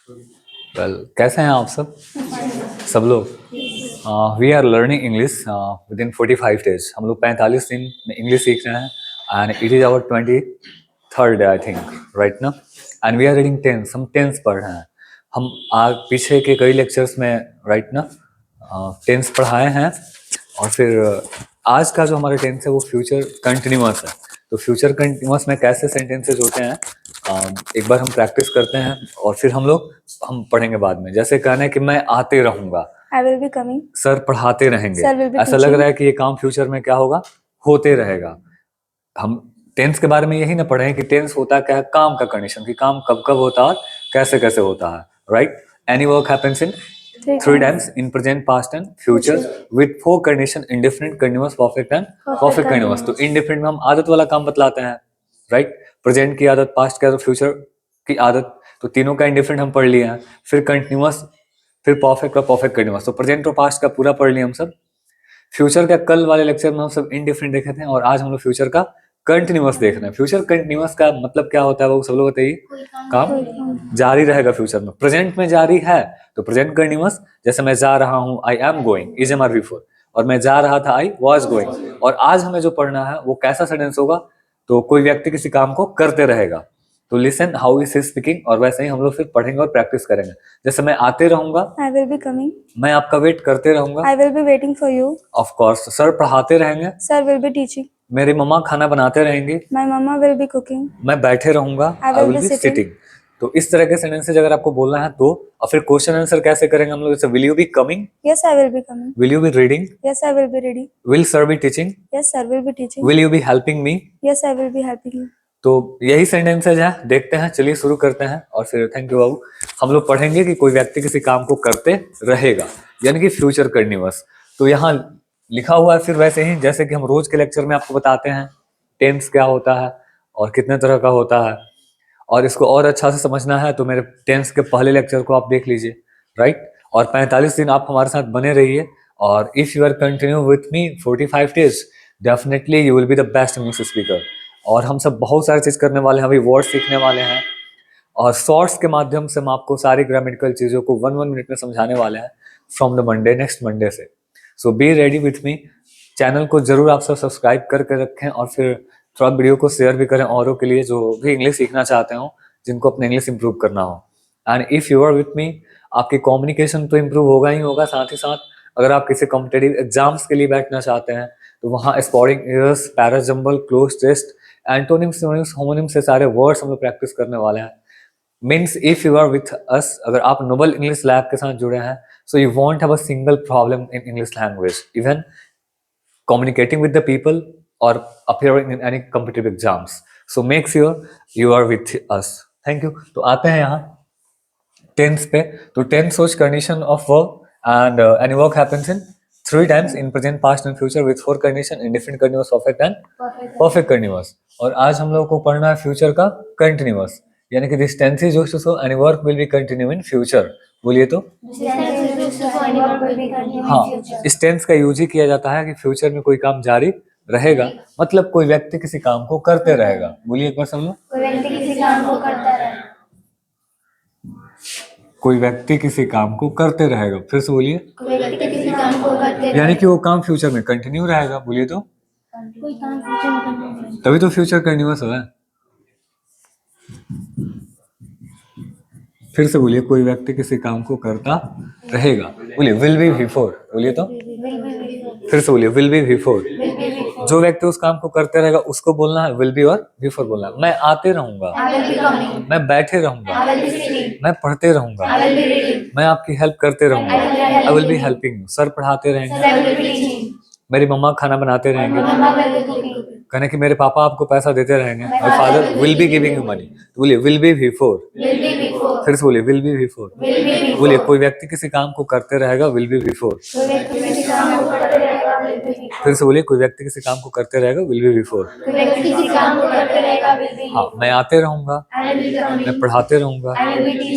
कैसे हैं आप सब लोग? We are learning English within 45 days. हम लोग 45 दिन में इंग्लिश सीख रहे हैं and it is our 23rd day I think, right ना। And we are reading tense, हम टेंस पढ़ रहे हैं। हम पीछे के कई लेक्चर्स में, राइट ना, टेंस पढ़ाए हैं। और फिर आज का जो हमारा टेंस है वो फ्यूचर कंटिन्यूअस है। तो फ्यूचर कंटिन्यूअस में कैसे सेंटेंसेज होते हैं एक बार हम प्रैक्टिस करते हैं और फिर हम पढ़ेंगे बाद में। जैसे कहना है कि मैं आते रहूंगा, I will be coming. Sir पढ़ाते रहेंगे। Sir will be ऐसा लग teaching. रहा है कि ये काम फ्यूचर में क्या होगा, होते रहेगा। हम टेंस के बारे में यही ना पढ़े हैं कि टेंस होता क्या है, काम का कंडीशन, कि काम कब कब होता है, कैसे कैसे होता है, right. Any work happens in three times in present, past and future with four condition: indifferent, continuous, perfect and perfect continuous। तो indifferent में हम आदत वाला काम बतलाते हैं, राइट। प्रेजेंट की आदत, पास्ट की आदत, फ्यूचर की आदत, तो तीनों का इंडिफरेंट हम पढ़ लिए हैं। फिर कंटिन्यूअस, फिर परफेक्ट और परफेक्ट कंटिन्यूअस। तो प्रेजेंट और पास्ट का पूरा पढ़ लिया हम सब। फ्यूचर का कल वाले लेक्चर में हम सब इंडिफरेंट देखे थे और आज हम लोग फ्यूचर का कंटिन्यूअस देख रहे हैं। फ्यूचर कंटिन्यूअस का मतलब क्या होता है वो सब लोग बताइए। काम जारी रहेगा फ्यूचर में। प्रेजेंट में जारी है तो प्रेजेंट कंटिन्यूअस, जैसे मैं जा रहा हूं, I am going, is am are before, और मैं जा रहा था, आई वाज गोइंग। और आज हमें जो पढ़ना है वो कैसा सेंटेंस होगा, तो कोई व्यक्ति किसी काम को करते रहेगा। तो listen how is he speaking, और वैसे ही हम लोग फिर पढ़ेंगे और प्रैक्टिस करेंगे। जैसे मैं आते रहूंगा, I will be coming. मैं आपका वेट करते रहूंगा, I will be waiting for you. Of course. Sir पढ़ाते रहेंगे, Sir will be teaching. मेरी मम्मा खाना बनाते रहेंगी, My mama will be cooking. मैं बैठे रहूंगा, I I will will be be sitting. Sitting. तो इस तरह के सेंटेंसेज अगर आपको बोलना है तो, और फिर क्वेश्चन आंसर कैसे करेंगे हम लोग, जैसे will you be coming, Yes, I will be coming. Will you be reading, Yes, I will be ready. Will sir be teaching, Yes, sir will be teaching. Will you be helping me. Yes, I will be helping you. तो यही sentences है, देखते हैं, चलिए शुरू करते हैं। और फिर थैंक यू बाबू। हम लोग पढ़ेंगे कि कोई व्यक्ति किसी काम को करते रहेगा, यानी कि फ्यूचर कंटिन्यूअस। तो यहाँ लिखा हुआ है फिर वैसे ही जैसे कि हम रोज के लेक्चर में आपको बताते हैं टेंस क्या होता है और कितने तरह का होता है। और इसको और अच्छा से समझना है तो मेरे टेंस के पहले लेक्चर को आप देख लीजिए, राइट। और 45 दिन आप हमारे साथ बने रहिए। और if you are continue with me 45 days, definitely you will be the best English speaker. और हम सब बहुत सारी चीज करने वाले हैं, अभी वर्ड सीखने वाले हैं और शॉर्ट्स के माध्यम से हम आपको सारी ग्रामेटिकल चीजों को 1 मिनट में समझाने वाले हैं from the Monday, next Monday से। So be ready with me. Channel को जरूर आप सब सब्सक्राइब करके रखें और फिर थोड़ा वीडियो को शेयर भी करें औरों के लिए जो भी इंग्लिश सीखना चाहते हो, जिनको अपने इंग्लिश इंप्रूव करना हो। And if you are with me, आपकी कम्युनिकेशन तो इम्प्रूव होगा ही होगा, साथ ही साथ अगर आप किसी कॉम्पिटेटिव एग्जाम्स के लिए बैठना चाहते हैं तो वहाँ spotting errors, parajumble, cloze test, antonyms, synonyms, homonyms से सारे वर्ड्स हम लोग प्रैक्टिस करने वाले हैं। Means if you are with us, अगर आप नोबल इंग्लिश लैब के साथ जुड़े हैं, so you won't have a single problem in English language, even communicating with the people or appearing in any competitive exams. So make sure you are with us. Thank you. तो आते हैं यहाँ tense पे। तो tense whose condition of work and any work happens in 3 times in present, past and future with 4 condition: indifferent, continuous, perfect and perfect continuous। और आज हम लोगों को पढ़ना है फ्यूचर का कंटिन्यूअस, यानी कि this tense is used to show any work will be continue in future. बोलिए तो। हाँ, इस टेंस का यूज ही किया जाता है कि फ्यूचर में कोई काम जारी रहेगा, मतलब कोई व्यक्ति किसी काम को करते रहेगा। बोलिए एक बार सब लोग। कोई व्यक्ति किसी काम को करता रहेगा। कोई व्यक्ति किसी काम को करते रहेगा। फिर से बोलिए। कोई व्यक्ति किसी काम को करते रहेगा, यानी कि वो काम फ्यूचर में कंटिन्यू रहेगा। बोलिए तो। कोई काम फ्यूचर में कंटिन्यू रहेगा, तभी तो फ्यूचर कंटिन्यूअस है। फिर से बोलिए, कोई व्यक्ति किसी काम को करता रहेगा। बोलिए विल बी बिफोर। बोलिए तो। फिर से बोलिए विल बी बिफोर। जो व्यक्ति उस काम को करते रहेगा उसको बोलना है विल बी और बिफोर बोलना है। मैं आते रहूंगा, मैं बैठे रहूंगा, मैं पढ़ते रहूंगा, मैं आपकी हेल्प करते रहूंगा, I will be helping you. Sir पढ़ाते रहेंगे, मेरी मम्मा खाना बनाते रहेंगे, कहने कि मेरे पापा आपको पैसा देते रहेंगे, my father will be giving you money. तो बोलिए विल बी बिफोर। फिर से बोलिए विल बी बिफोर। बोलिए कोई व्यक्ति किसी काम को करते रहेगा, विल बी बिफोर। फिर से बोलिए कोई व्यक्ति किसी काम को करते रहेगा, विल बी बिफोर। हाँ, मैं आते रहूंगा, मैं पढ़ाते रहूंगा,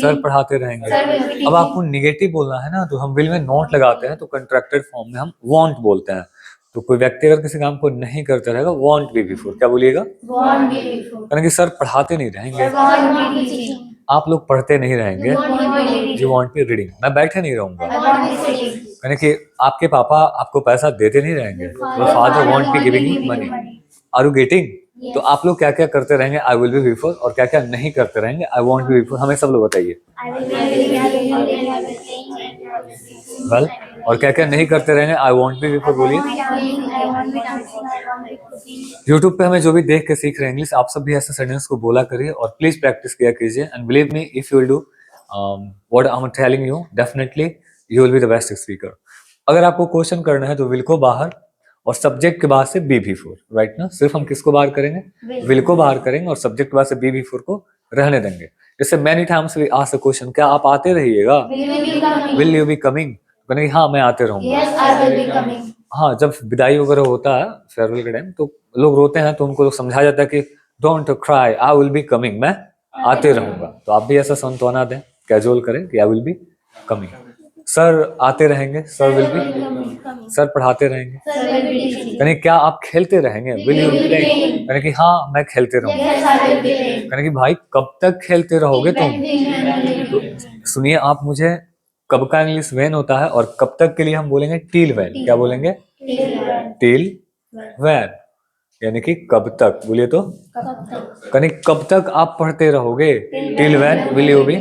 सर पढ़ाते रहेंगे। अब आपको निगेटिव बोलना है ना, तो हम विल में नॉट लगाते हैं, तो कंट्रैक्टेड फॉर्म में हम वांट बोलते हैं। तो कोई व्यक्ति अगर किसी काम को नहीं करते रहेगा, वांट बी बिफोर। क्या बोलिएगा? Won't be before. यानी कि सर पढ़ाते नहीं रहेंगे, आप लोग पढ़ते नहीं रहेंगे, यू वॉन्ट बी रीडिंग, मैं बैठे नहीं रहूंगा, यानी कि आपके पापा आपको पैसा देते नहीं रहेंगे, your father won't be giving you money, are you getting? तो आप लोग क्या क्या करते रहेंगे आई विल बी बिफोर, और क्या क्या नहीं करते रहेंगे आई वॉन्ट बी बिफोर, हमें सब लोग बताइए। वेल, और क्या क्या नहीं करते रहेंगे आई वॉन्ट बी बिफोर बोलिए। यूट्यूब पे हमें जो भी देख के सीख रहे हैं इंग्लिश, आप सब भी ऐसे सेंटेंस को बोला करिए और प्लीज प्रैक्टिस किया कीजिए, and believe me if you will do what I am telling you, definitely you will be the best speaker. अगर आपको क्वेश्चन करना है तो विल को बाहर और सब्जेक्ट के बाद से बी बिफोर, राइट ना? सिर्फ हम किसको बाहर करेंगे? विल को बाहर करेंगे और सब्जेक्ट के बाद से बी बिफोर को रहने देंगे। जैसे many times we ask the question, क्या आप आते रहिएगा? Will you be coming? कहने हाँ मैं आते रहूंगा। हाँ, जब विदाई वगैरह होता है फेयरवेल के टाइम तो लोग रोते हैं तो उनको समझाया जाता है कि don't cry, I will be coming, मैं आते रहूंगा। तो आप भी ऐसा सांत्वना दें, कैजुअल करें कि I will be coming. Sir आते रहेंगे, सर विल बी, सर पढ़ाते रहेंगे। कहने क्या आप खेलते रहेंगे? Will you be playing? कहने कि हाँ मैं खेलते रहूंगा। कहने कि भाई कब तक खेलते रहोगे तुम? तो सुनिए, आप मुझे कब का इंग्लिश व्हेन होता है और कब तक के लिए हम बोलेंगे टिल व्हेन। क्या बोलेंगे? टिल व्हेन, यानी कि कब तक। बोलिए तो, कहने कब तक आप पढ़ते रहोगे? Till when will you be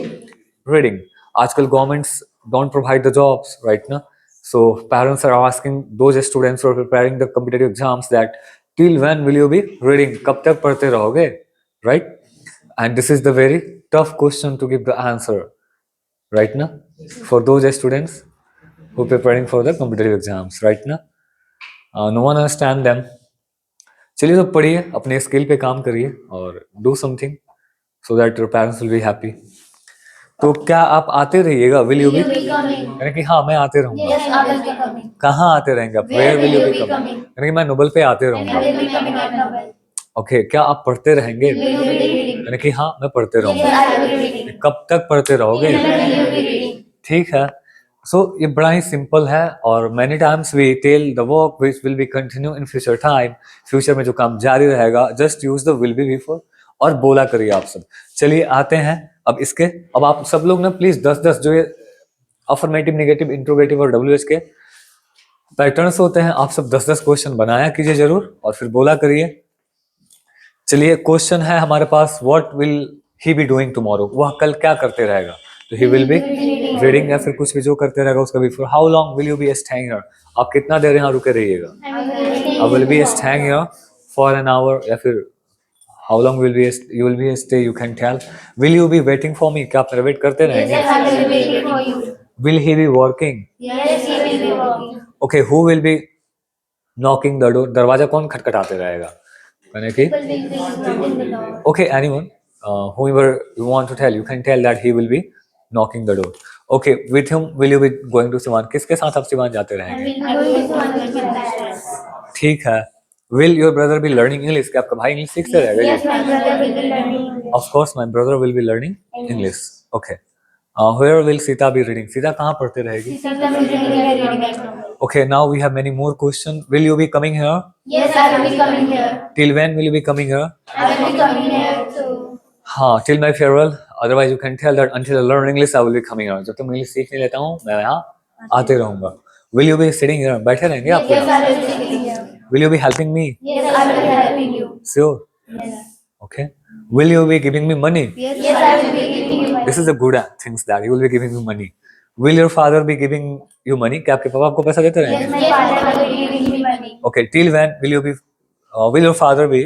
reading? आजकल governments don't provide the jobs, right now, so parents are asking those students who are preparing the competitive exams that till when will you be reading, कब तक पढ़ते रहोगे, right? And this is the very tough question to give the answer, right now, for those students who preparing for the competitive exams, right now, no one understand them. चलिए तो पढ़िए, अपने skill पे काम करिए और do something so that your parents will be happy. तो क्या आप आते रहिएगा? Will you be? यानी कि हाँ मैं आते रहूंगा। कहाँ आते रहेंगे आप? Where will you be coming? यानी कि मैं नोबल पे आते रहूंगा। ओके, क्या आप पढ़ते रहेंगे? यानी कि हाँ मैं पढ़ते रहूंगा। कब तक पढ़ते रहोगे? ठीक है। सो ये बड़ा ही सिंपल है और many times we tell the work which will be continue in future time, future में जो काम जारी रहेगा, just use the will be before और बोला करिए आप सब। चलिए आते हैं अब इसके, अब आप सब लोग ना प्लीज 10-10 जो ये अफर्मेटिव, नेगेटिव, इंट्रोगेटिव और WH के पैटर्न्स होते हैं, आप सब 10-10 क्वेश्चन बनाया कीजिए जरूर और फिर बोला करिए। चलिए क्वेश्चन है हमारे पास, what will he be doing tomorrow? वह कल क्या करते रहेगा? तो ही विल बी रीडिंग या फिर कुछ भी जो करते रहेगा उसका before. How long will you be staying here? आप कितना देर यहाँ रुके रहिएगा? I will be staying here for an hour, या फिर how long will be you will be stay, you can tell. Will you be waiting for me? क्या आप मेरा वेट करते रहेंगे? Yes, I will be waiting for you. Will he be working? Yes, he will be working. Okay, who will be knocking the door? दरवाजा कौन खटखटाते रहेगा? यानी कि okay, anyone, whoever you want to tell, you can tell that he will be knocking the door. Okay, with whom will you be going to Siwan? किसके साथ आप सिवान जाते रहेंगे? ठीक है। Will your brother be learning English? क्या आपका भाई इंग्लिश सीखते रहेगा? Yes, my brother will be learning English. Of course, my brother will be learning English. Okay. Where will Sita be reading? Sita कहाँ पढ़ते रहेगी? Sita will be reading. Okay, now we have many more questions. Will you be coming here? Yes, I will be coming here. Till when will you be coming here? I will be coming here too. हाँ, till my farewell. Otherwise, you can tell that until I learn English, I will be coming here. जब तक मैं English सीख नहीं लेता हूँ, मैं यहाँ आते रहूँगा. Will you be sitting here? बैठे रहेंगे आप? Yes, I will be sitting here. Will you be helping me? Yes, I will be helping you. Sure? Yes. Okay. Will you be giving me money? Yes, I will be giving you money. This is the good things that you will be giving me money. Will your father be giving you money? क्या आपके पापा आपको पैसा देते रहेंगे? Yes, my father will be giving me money. Okay. Till when will you be? Will your father be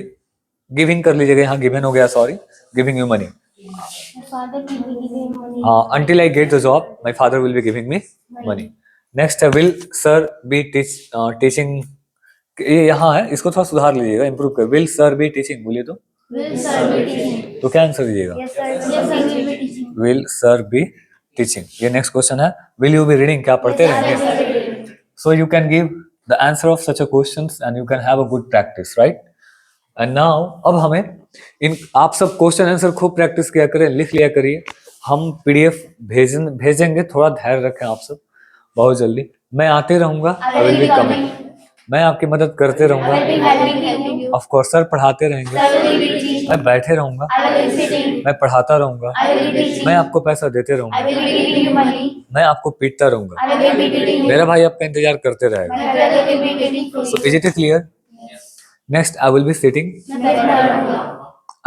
giving कर लीजिएगा, यहाँ given हो गया, sorry, giving you money. My father will be giving me money. Until I get the job, my father will be giving me money. Next, will sir be teaching? ये यहाँ है, इसको थोड़ा सुधार लीजिएगा, इंप्रूव कर। Will sir be teaching? बोलिए तो। Will sir be teaching. तो क्या आंसर दीजिएगा? Will sir be teaching. ये नेक्स्ट क्वेश्चन है, विल यू बी रीडिंग? क्या पढ़ते रहेंगे? So you can give the answer of such a questions and you can have a good practice, right? And now अब हमें इन आप सब क्वेश्चन आंसर खूब प्रैक्टिस किया करें, लिख लिया करिए। हम PDF भेजेंगे, थोड़ा धैर्य रखें आप सब, बहुत जल्दी। मैं आते रहूंगा, आई विल बी कमिंग। मैं आपकी मदद करते I रहूंगा। will be helping you. Of course sir पढ़ाते रहेंगे। Sir will be teaching. मैं बैठे रहूंगा। I will be sitting. मैं पढ़ाता रहूंगा। I will be teaching. मैं आपको पैसा देते I रहूंगा। will be giving you money. मैं आपको पीटता रहूंगा। I will be beating you. मेरा भाई आपका इंतजार करते रहेगा। My brother will be waiting for So you. is it clear? Next, I will be sitting. मैं बैठा रहूंगा।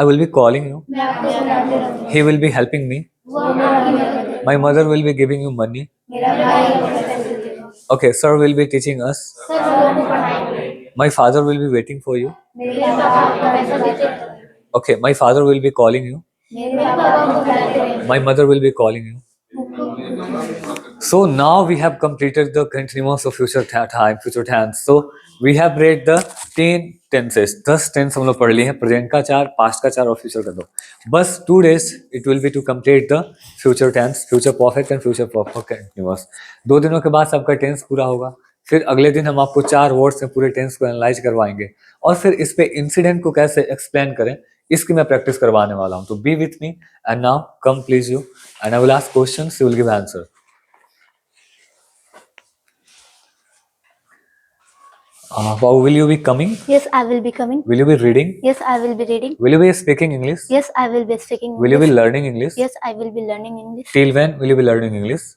I will be calling you. मैं आपको बुलाते रहूंगा। He will be helping me. वो मेरी मदद करेगा। My mother will be giving you money. मेरा भाई आपको पैसे देगा। Okay, sir will be teaching us. Sir लोगों को पढ़ाएंगे। My father will be waiting for you. मेरे पापा आपको पैसा देते रहेंगे। Okay, my father will be calling you. मेरे पापा आपको बुलाते रहेंगे। My mother will be calling you. So now we have completed the continuous of future time, future tense. So we have read the 10 tenses. 10 tense हम लोग पढ़ लिए हैं, प्रेजेंट का 4, पास्ट का 4 और फ्यूचर का 2. बस 2 days it will be to complete the future tense, future perfect and future perfect continuous. 2 दिनों के बाद सबका टेंस पूरा होगा। फिर अगले दिन हम आपको 4 वर्ड्स में पूरे टेंस को एनालाइज करवाएंगे और फिर इस पे इंसिडेंट को कैसे एक्सप्लेन करें इसकी मैं प्रैक्टिस करवाने वाला हूँ। तो B with me and now come please you and I will ask questions, you will give answer. Wow, will you be coming? Yes, I will be coming. Will you be reading? Yes, I will be reading. Will you be speaking English? Yes, I will be speaking Will you be English. learning English? Yes, I will be learning English. Till when will you be learning English?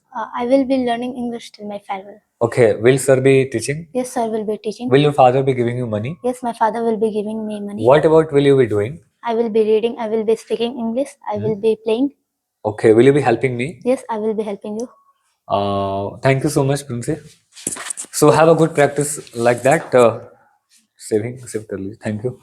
I will be learning English till my farewell. Okay, will sir be teaching? Yes, sir will be teaching. Will your father be giving you money? Yes, my father will be giving me money. What about will you be doing? I will be reading. I will be speaking English. I will be playing. Okay, will you be helping me? Yes, I will be helping you. Thank you so much, Prince. So have a good practice like that. Save कर लीजिए. Thank you.